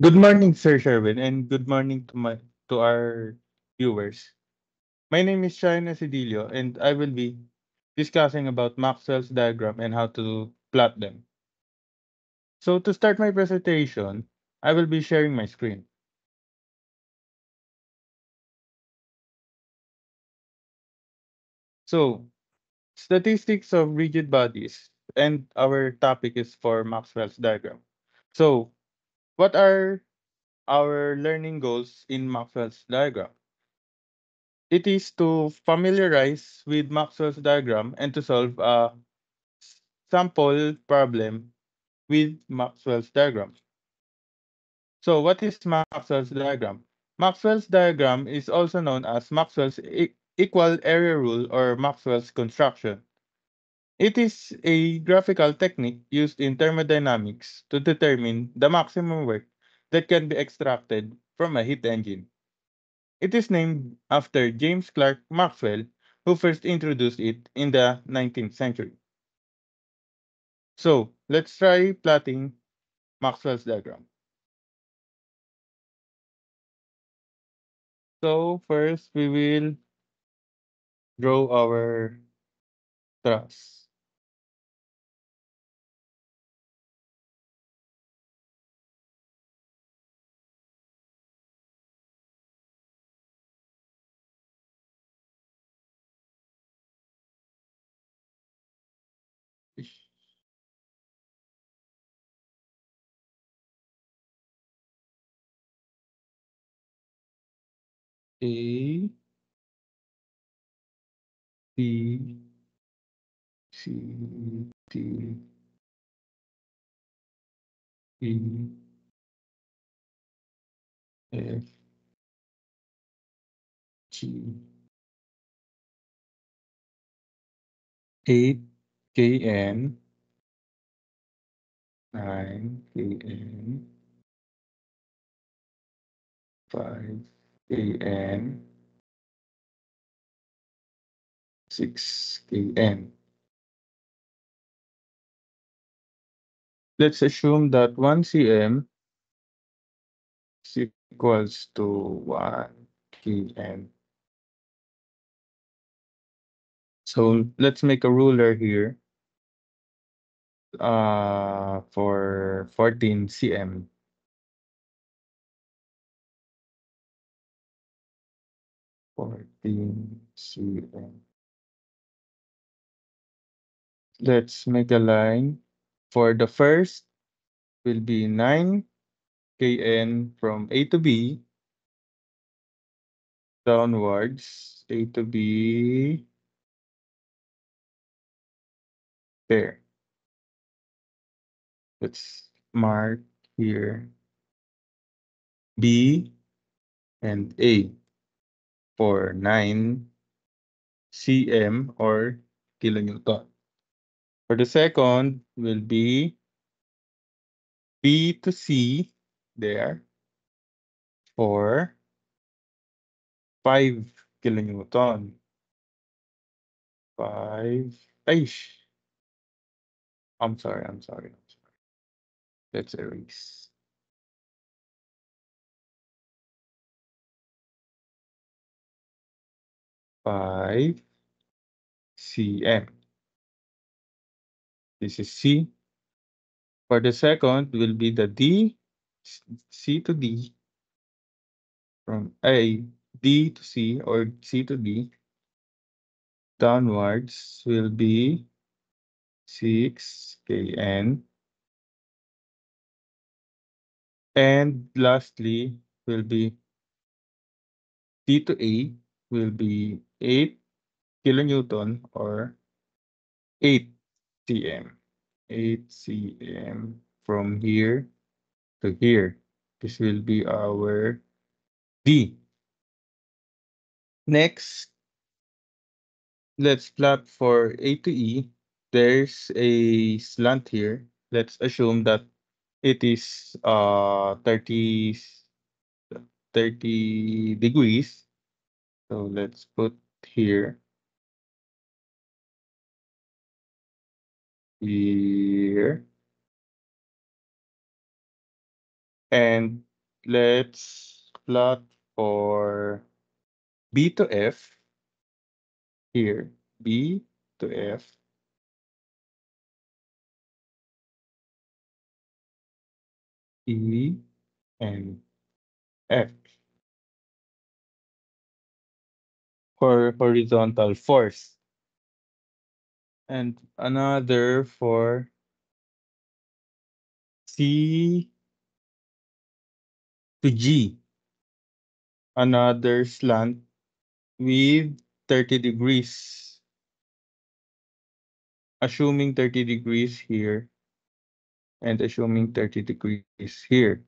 Good morning, Sir Sherwin, and good morning to our viewers. My name is Shine Asidilio, and I will be discussing about Maxwell's diagram and how to plot them. So to start my presentation, I will be sharing my screen. So statistics of rigid bodies, and our topic is for Maxwell's diagram. So what are our learning goals in Maxwell's diagram? It is to familiarize with Maxwell's diagram and to solve a sample problem with Maxwell's diagram. So what is Maxwell's diagram? Maxwell's diagram is also known as Maxwell's equal area rule or Maxwell's construction. It is a graphical technique used in thermodynamics to determine the maximum work that can be extracted from a heat engine. It is named after James Clerk Maxwell, who first introduced it in the 19th century. So, let's try plotting Maxwell's diagram. So, first we will draw our truss. A, B, C, D, E, F, G, 8, KN, 9, KN, 5, KN, 6, KN. Let's assume that 1 cm is equals to 1 kn. So let's make a ruler here for 14 cm. 14 cm. Let's make a line. For the first will be 9 kn from A to B downwards. A to B there. Let's mark here B and A for 9 cm or kilonewton. For the second will be B to C there for 5 kilonewton. 5. Aish. I'm sorry. Let's erase. 5 cm. This is C. For the second will be the C to D from A, D to C or C to D downwards will be 6 kN. And lastly will be D to A will be 8 kilonewton or 8 cm. 8 cm from here to here. This will be our D. Next, let's plot for A to E. There's a slant here. Let's assume that it is 30 degrees. So let's put here, here, and let's plot for B to F here. B to F, E, and F for horizontal force. And another for C to G. Another slant with 30 degrees. Assuming 30 degrees here and assuming 30 degrees here.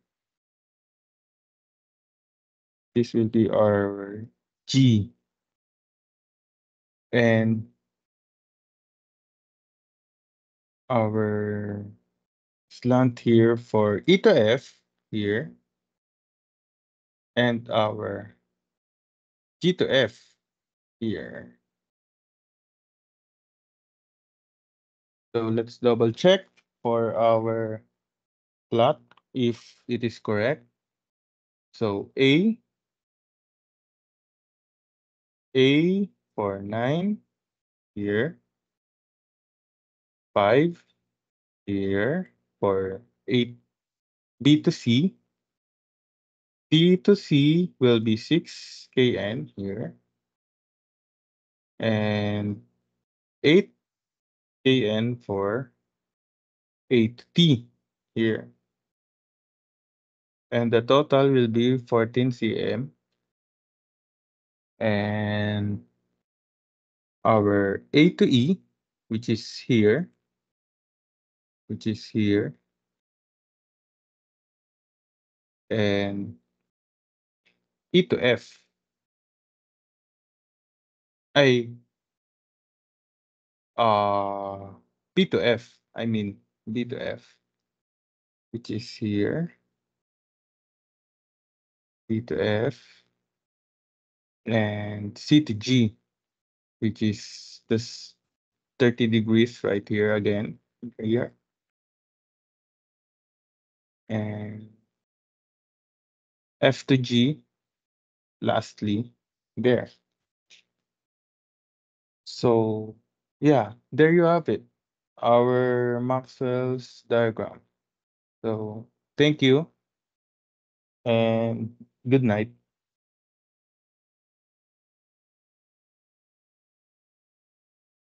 This will be our G. And our slant here for E to F here and our G to F here. So let's double check for our plot if it is correct. So A for 9 here, 5 here for 8. B to C. C to C will be 6 kN here and 8 kN for 8T here. And the total will be 14 cm. And our A to E, which is here, which is here, and E to F, ay, uh, B to F, I mean B to F, which is here, B to F, and C to G, which is this 30 degrees right here again, here, and F to G, lastly, there. So, yeah, there you have it, our Maxwell's diagram. So, thank you and good night.